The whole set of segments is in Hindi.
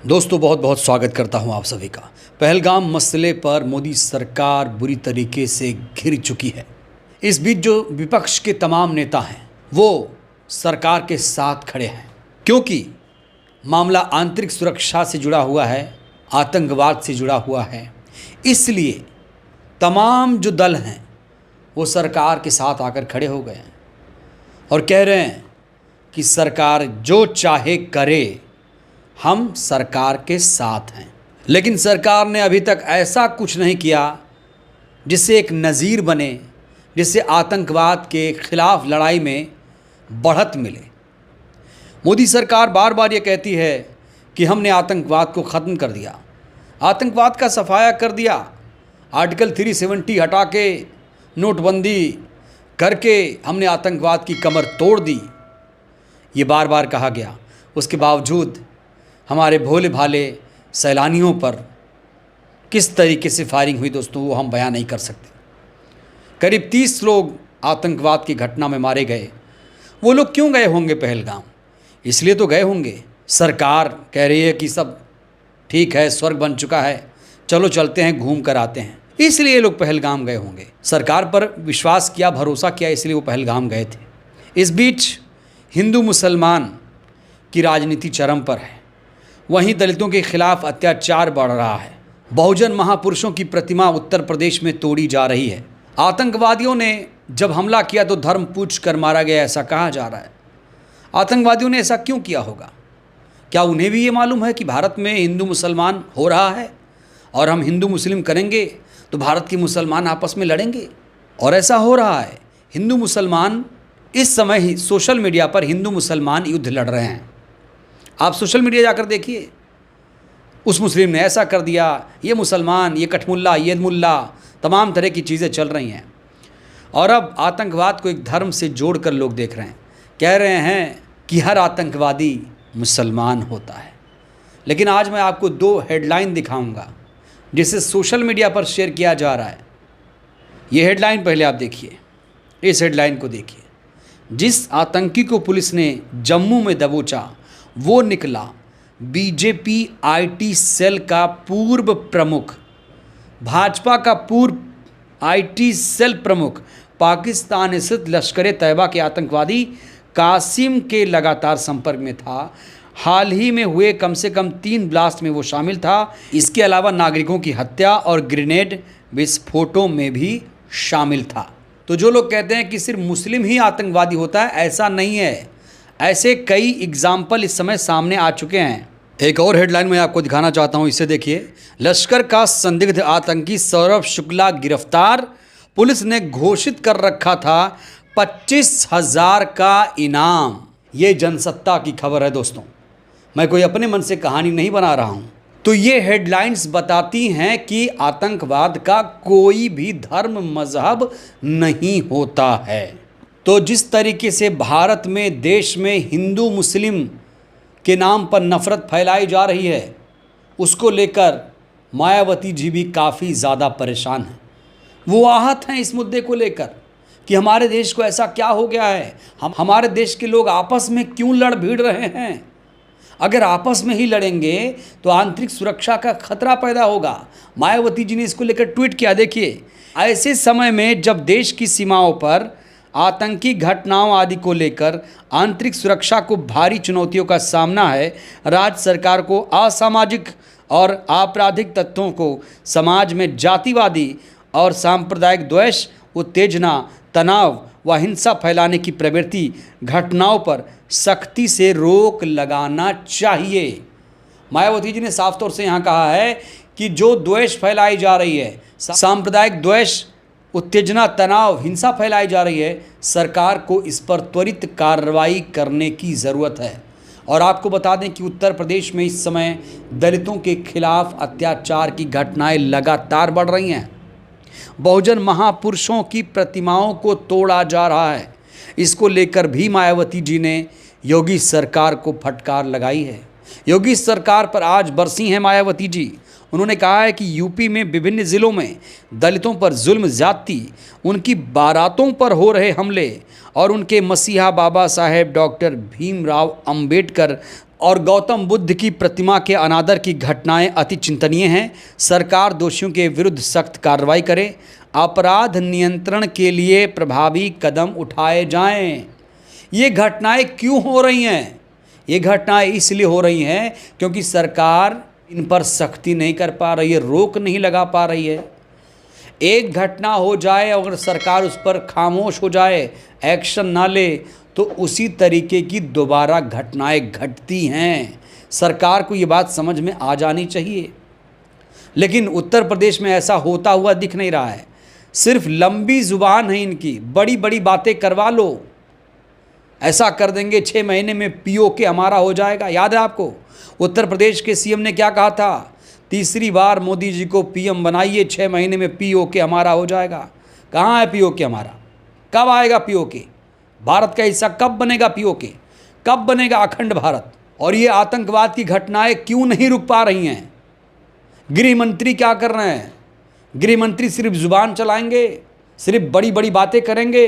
दोस्तों बहुत बहुत स्वागत करता हूं आप सभी का। पहलगाम मसले पर मोदी सरकार बुरी तरीके से घिर चुकी है। इस बीच जो विपक्ष के तमाम नेता हैं वो सरकार के साथ खड़े हैं, क्योंकि मामला आंतरिक सुरक्षा से जुड़ा हुआ है, आतंकवाद से जुड़ा हुआ है। इसलिए तमाम जो दल हैं वो सरकार के साथ आकर खड़े हो गए हैं और कह रहे हैं कि सरकार जो चाहे करे, हम सरकार के साथ हैं। लेकिन सरकार ने अभी तक ऐसा कुछ नहीं किया जिससे एक नज़ीर बने, जिससे आतंकवाद के खिलाफ लड़ाई में बढ़त मिले। मोदी सरकार बार बार ये कहती है कि हमने आतंकवाद को ख़त्म कर दिया, आतंकवाद का सफाया कर दिया, आर्टिकल 370 हटा के नोटबंदी करके हमने आतंकवाद की कमर तोड़ दी। ये बार बार कहा गया, उसके बावजूद हमारे भोले भाले सैलानियों पर किस तरीके से फायरिंग हुई दोस्तों, वो हम बयान नहीं कर सकते। करीब 30 लोग आतंकवाद की घटना में मारे गए। वो लोग क्यों गए होंगे पहलगाम? इसलिए तो गए होंगे, सरकार कह रही है कि सब ठीक है, स्वर्ग बन चुका है, चलो चलते हैं, घूम कर आते हैं, इसलिए ये लोग पहलगाम गए होंगे। सरकार पर विश्वास किया, भरोसा किया, इसलिए वो पहलगाम गए थे। इस बीच हिंदू मुसलमान की राजनीति चरम पर है, वहीं दलितों के खिलाफ अत्याचार बढ़ रहा है। बहुजन महापुरुषों की प्रतिमा उत्तर प्रदेश में तोड़ी जा रही है। आतंकवादियों ने जब हमला किया तो धर्म पूछ कर मारा गया, ऐसा कहा जा रहा है। आतंकवादियों ने ऐसा क्यों किया होगा? क्या उन्हें भी ये मालूम है कि भारत में हिंदू मुसलमान हो रहा है और हम हिंदू मुस्लिम करेंगे तो भारत के मुसलमान आपस में लड़ेंगे? और ऐसा हो रहा है। हिंदू मुसलमान इस समय ही सोशल मीडिया पर हिंदू मुसलमान युद्ध लड़ रहे हैं। आप सोशल मीडिया जाकर देखिए, उस मुस्लिम ने ऐसा कर दिया, ये मुसलमान, ये कठमुल्ला, ये मुल्ला, तमाम तरह की चीज़ें चल रही हैं। और अब आतंकवाद को एक धर्म से जोड़कर लोग देख रहे हैं, कह रहे हैं कि हर आतंकवादी मुसलमान होता है। लेकिन आज मैं आपको 2 हेडलाइन दिखाऊंगा जिसे सोशल मीडिया पर शेयर किया जा रहा है। ये हेडलाइन पहले आप देखिए, इस हेडलाइन को देखिए। जिस आतंकी को पुलिस ने जम्मू में दबोचा वो निकला बीजेपी आईटी सेल का पूर्व प्रमुख, भाजपा का पूर्व आईटी सेल प्रमुख, पाकिस्तान स्थित लश्कर तैयबा के आतंकवादी कासिम के लगातार संपर्क में था। हाल ही में हुए कम से कम 3 ब्लास्ट में वो शामिल था। इसके अलावा नागरिकों की हत्या और ग्रेनेड विस्फोटों में भी शामिल था। तो जो लोग कहते हैं कि सिर्फ मुस्लिम ही आतंकवादी होता है, ऐसा नहीं है। ऐसे कई एग्जाम्पल इस समय सामने आ चुके हैं। एक और हेडलाइन मैं आपको दिखाना चाहता हूं, इसे देखिए। लश्कर का संदिग्ध आतंकी सौरभ शुक्ला गिरफ्तार, पुलिस ने घोषित कर रखा था 25,000 का इनाम। ये जनसत्ता की खबर है दोस्तों, मैं कोई अपने मन से कहानी नहीं बना रहा हूं। तो ये हेडलाइंस बताती हैं कि आतंकवाद का कोई भी धर्म मजहब नहीं होता है। तो जिस तरीके से भारत में, देश में हिंदू मुस्लिम के नाम पर नफ़रत फैलाई जा रही है, उसको लेकर मायावती जी भी काफ़ी ज़्यादा परेशान हैं। वो आहत हैं इस मुद्दे को लेकर कि हमारे देश को ऐसा क्या हो गया है, हमारे देश के लोग आपस में क्यों लड़ भिड़ रहे हैं। अगर आपस में ही लड़ेंगे तो आंतरिक सुरक्षा का खतरा पैदा होगा। मायावती जी ने इसको लेकर ट्वीट किया। देखिए, ऐसे समय में जब देश की सीमाओं पर आतंकी घटनाओं आदि को लेकर आंतरिक सुरक्षा को भारी चुनौतियों का सामना है, राज्य सरकार को असामाजिक और आपराधिक तत्वों को समाज में जातिवादी और सांप्रदायिक द्वेष, उत्तेजना, तनाव व हिंसा फैलाने की प्रवृत्ति घटनाओं पर सख्ती से रोक लगाना चाहिए। मायावती जी ने साफ तौर से यहाँ कहा है कि जो द्वेष फैलाई जा रही है, सांप्रदायिक द्वेष, उत्तेजना, तनाव, हिंसा फैलाई जा रही है, सरकार को इस पर त्वरित कार्रवाई करने की ज़रूरत है। और आपको बता दें कि उत्तर प्रदेश में इस समय दलितों के खिलाफ अत्याचार की घटनाएं लगातार बढ़ रही हैं। बहुजन महापुरुषों की प्रतिमाओं को तोड़ा जा रहा है। इसको लेकर भी मायावती जी ने योगी सरकार को फटकार लगाई है। योगी सरकार पर आज बरसी हैं मायावती जी। उन्होंने कहा है कि यूपी में विभिन्न ज़िलों में दलितों पर जुल्म, ज़्यादती, उनकी बारातों पर हो रहे हमले और उनके मसीहा बाबा साहेब डॉक्टर भीमराव अंबेडकर और गौतम बुद्ध की प्रतिमा के अनादर की घटनाएं अति चिंतनीय हैं। सरकार दोषियों के विरुद्ध सख्त कार्रवाई करे, अपराध नियंत्रण के लिए प्रभावी कदम उठाए जाएं। ये घटनाएं क्यों हो रही हैं? ये घटनाएं इसलिए हो रही हैं क्योंकि सरकार इन पर सख्ती नहीं कर पा रही है, रोक नहीं लगा पा रही है। एक घटना हो जाए, अगर सरकार उस पर खामोश हो जाए, एक्शन ना ले, तो उसी तरीके की दोबारा घटनाएं घटती हैं। सरकार को ये बात समझ में आ जानी चाहिए, लेकिन उत्तर प्रदेश में ऐसा होता हुआ दिख नहीं रहा है। सिर्फ लंबी जुबान है इनकी, बड़ी बड़ी बातें करवा लो, ऐसा कर देंगे 6 महीने में पीओके हमारा हो जाएगा। याद है आपको उत्तर प्रदेश के सीएम ने क्या कहा था? तीसरी बार मोदी जी को पीएम बनाइए, 6 महीने में पीओके हमारा हो जाएगा। कहाँ है पीओके हमारा? कब आएगा पीओके? भारत का हिस्सा कब बनेगा पीओके? कब बनेगा अखंड भारत? और ये आतंकवाद की घटनाएं क्यों नहीं रुक पा रही हैं? गृह मंत्री क्या कर रहे हैं? गृह मंत्री सिर्फ जुबान चलाएंगे, सिर्फ बड़ी बड़ी बातें करेंगे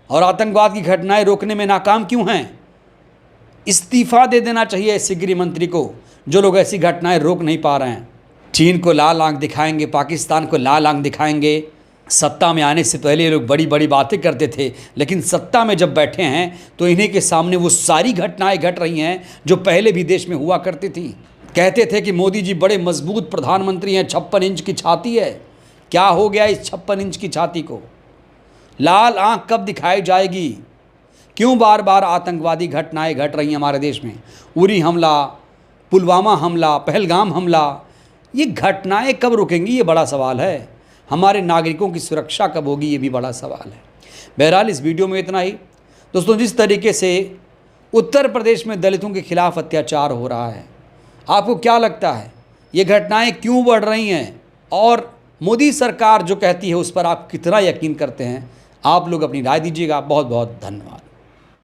और आतंकवाद की घटनाएं रोकने में नाकाम क्यों हैं? इस्तीफा दे देना चाहिए ऐसे गृह मंत्री को जो लोग ऐसी घटनाएं रोक नहीं पा रहे हैं। चीन को लाल आंख दिखाएंगे, पाकिस्तान को लाल आंख दिखाएंगे। सत्ता में आने से पहले ये लोग बड़ी बड़ी बातें करते थे, लेकिन सत्ता में जब बैठे हैं तो इन्हीं के सामने वो सारी घटनाएं घट रही हैं जो पहले भी देश में हुआ करती थी। कहते थे कि मोदी जी बड़े मजबूत प्रधानमंत्री हैं, 56 इंच की छाती है। क्या हो गया इस 56 इंच की छाती को? लाल आंख कब दिखाई जाएगी? क्यों बार बार आतंकवादी घटनाएं घट रही हैं हमारे देश में? उरी हमला, पुलवामा हमला, पहलगाम हमला, ये घटनाएं कब रुकेंगी? ये बड़ा सवाल है। हमारे नागरिकों की सुरक्षा कब होगी? ये भी बड़ा सवाल है। बहरहाल इस वीडियो में इतना ही। दोस्तों, जिस तरीके से उत्तर प्रदेश में दलितों के खिलाफ अत्याचार हो रहा है, आपको क्या लगता है ये घटनाएं क्यों बढ़ रही हैं? और मोदी सरकार जो कहती है उस पर आप कितना यकीन करते हैं? आप लोग अपनी राय दीजिएगा। बहुत बहुत धन्यवाद।